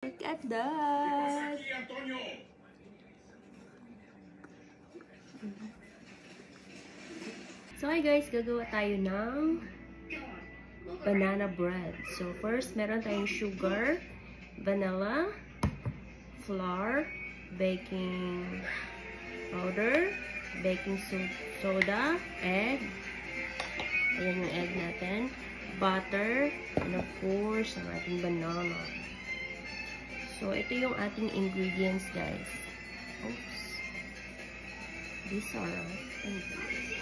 Look at that! So hi guys, gagawa tayo ng banana bread. So first, meron tayong sugar, vanilla, flour, baking powder, baking soda, egg. Ayan yung egg natin. Butter, and of course, ang ating banana. So, ito yung ating ingredients, guys. Oops. These are our ingredients.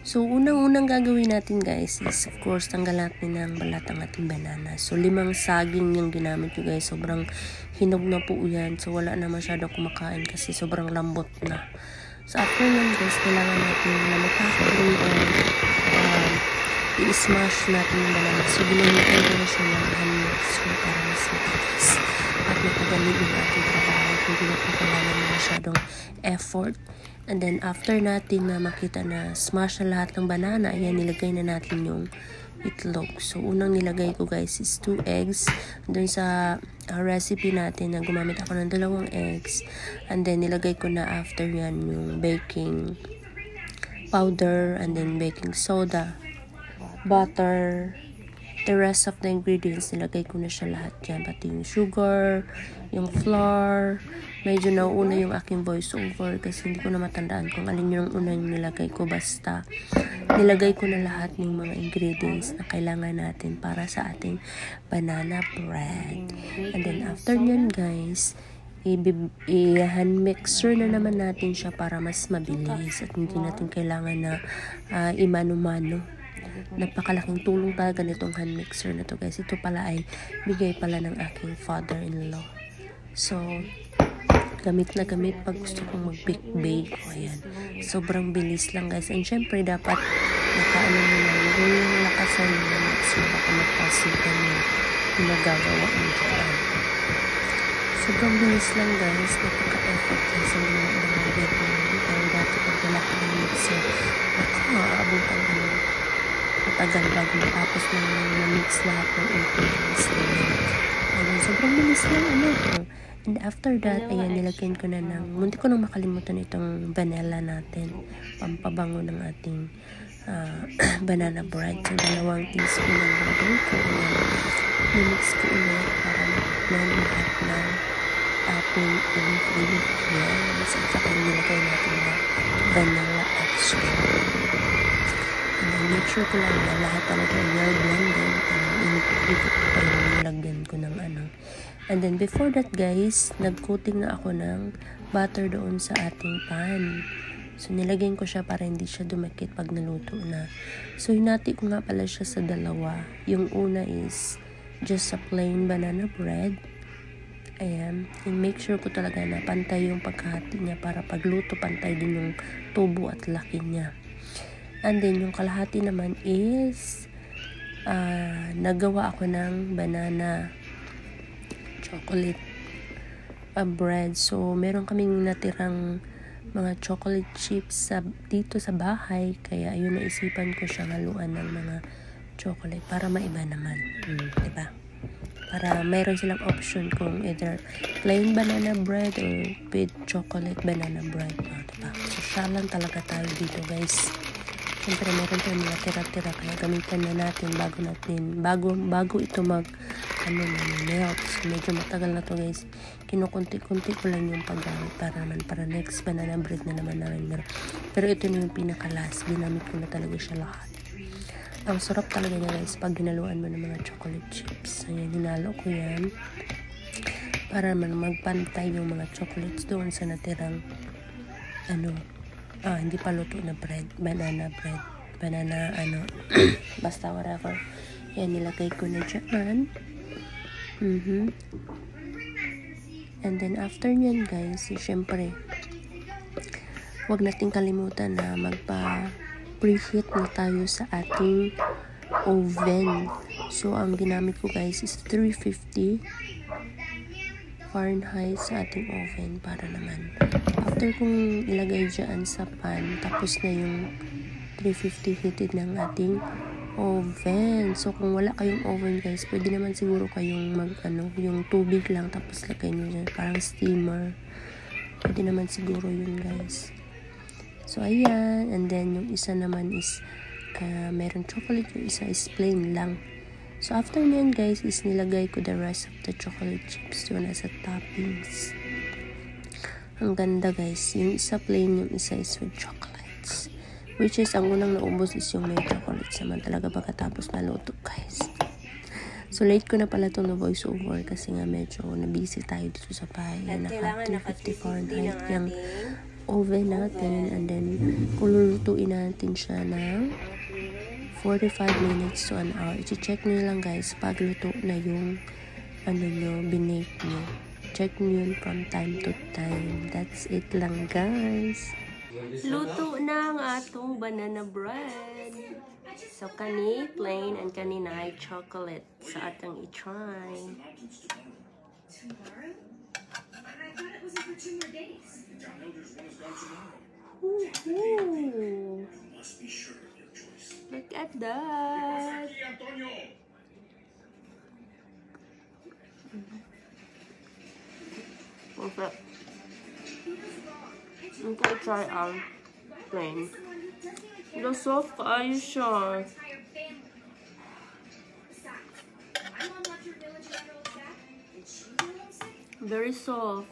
So, unang-unang gagawin natin, guys, is, of course, tanggal natin ng balat ang ating banana. So, 5 saging yung ginamit ko, guys. Sobrang hinog na po yan. So, wala na masyado kumakain kasi sobrang lambot na. So, after nun, guys, kailangan natin lamatakin i-smash natin yung banana. So, ginamitan ko na siya ng hand mixer para mas matigas. At matagalin yung ating trabaho. Hindi natin kailangan na masyadong effort. And then, after natin na makita na smash na lahat ng banana, ayan, nilagay na natin yung itlog. So, unang nilagay ko, guys, is 2 eggs. Doon sa recipe natin na gumamit ako ng 2 eggs. And then, nilagay ko na after yan yung baking powder and then baking soda, butter, the rest of the ingredients, nilagay ko na siya lahat dyan. Pati yung sugar, yung flour. Medyo nauuna yung aking voice over kasi hindi ko na matandaan kung alin yung unang nilagay ko. Basta, nilagay ko na lahat ng mga ingredients na kailangan natin para sa ating banana bread. And then, after nyan, guys, i-hand mixer na naman natin siya para mas mabilis at hindi natin kailangan na imano-mano. Napakalaking tulong talaga nitong hand mixer na to, guys. Ito pala ay bigay pala ng aking father-in-law. So, gamit na gamit pag gusto kong mag-bake. Ayan. Sobrang bilis lang, guys. And syempre, dapat nakaano mo na. Yung lakasan mo na mixer. Baka magpasikan yung pinagagawa mo dyan. Sobrang bilis lang, guys. Napaka-effort kasi yung mga nag-bake mo. Pero dati pag wala ka ng mixer, makaabutan ka ng matagal bago matapos na mix lahat ng ingredients nila. Ayan, sobrang bilis lang ito. And after that, ayan, nilagyan ko na ng, munti ko nang makalimutan itong vanilla natin. Pampabango ng ating banana bread. So, 2 teaspoon ang gagawin ko. Mimix ko ulit para na lahat ng ating ingredients. At saka nilagay natin na vanilla extract. Make sure ko lang na lahat talaga well blended. Inikot ko pa yung nilagyan ko ng ano. And then before that, guys, nag-coating na ako ng butter doon sa ating pan. So nilagyan ko siya para hindi siya dumikit pag naluto na. So hinati ko nga pala siya sa 2. Yung una is just a plain banana bread. Ayan. And make sure ko talaga na pantay yung pagkahati niya para pagluto pantay din yung tubo at laki niya. And then, yung kalahati naman is, nagawa ako ng banana chocolate bread. So, meron kaming natirang mga chocolate chips dito sa bahay. Kaya, ayun, naisipan ko siyang haluan ng mga chocolate para maiba naman. Diba? Para mayroon silang option kung either plain banana bread or with chocolate banana bread. Diba? So, siya lang talaga tayo dito, guys. Siyempre, meron tayong mga tira-tira kaya gamitan na natin bago ito melt. So, medyo matagal na to, guys. Kinukunti-kunti ko lang yung paggamit para next banana bread na naman namin meron. Pero ito na yung pinaka-last. Ginamit ko na talaga siya lahat. Ang sarap talaga niya, guys, pag ginaluan mo ng mga chocolate chips. Ayan, hinalo ko yan para magpantay yung mga chocolates doon sa natirang hindi pa luto na bread, banana basta whatever. Yan, nilagay ko na dyan. And then after nyan, guys, syempre wag natin kalimutan na preheat na tayo sa ating oven. So ang ginamit ko, guys, is 350 Fahrenheit sa ating oven para naman after kong ilagay dyan sa pan, tapos na yung 350 heated ng ating oven. So, kung wala kayong oven guys, pwede naman siguro kayong yung tubig lang, tapos lagay nyo dyan, parang steamer. Pwede naman siguro yun guys. So, ayan. And then, yung isa naman is, meron chocolate, yung isa is plain lang. So, after nyan guys, is nilagay ko the rest of the chocolate chips yun as a toppings. Ang ganda guys. Yung isa plain, yung isa is with chocolates. Which is, ang unang naubos is yung may chocolates naman talaga pagkatapos naluto guys. So, late ko na pala itong na voice over kasi nga medyo na-busy tayo dito sa bahay. Naka 250 Fahrenheit yung oven natin. And then, kululutuin natin siya ng 45 minutes to an hour. I-check nyo lang guys pag luto na yung binake nyo. Check nyo yun from time to time. That's it lang guys. Luto na ang atong banana bread. So kani plain and kanina ay chocolate sa atang i-try. Woohoo! Look at that! Okay. I'm gonna try plain. The soft, are you sure? Very soft.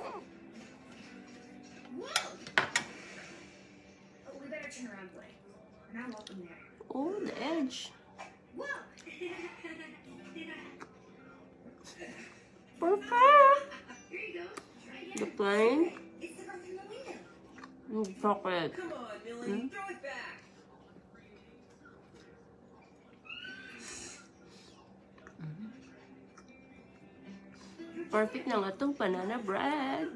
Oh, the edge. Perfect. The plain. Chocolate. Perfect na nga itong banana bread.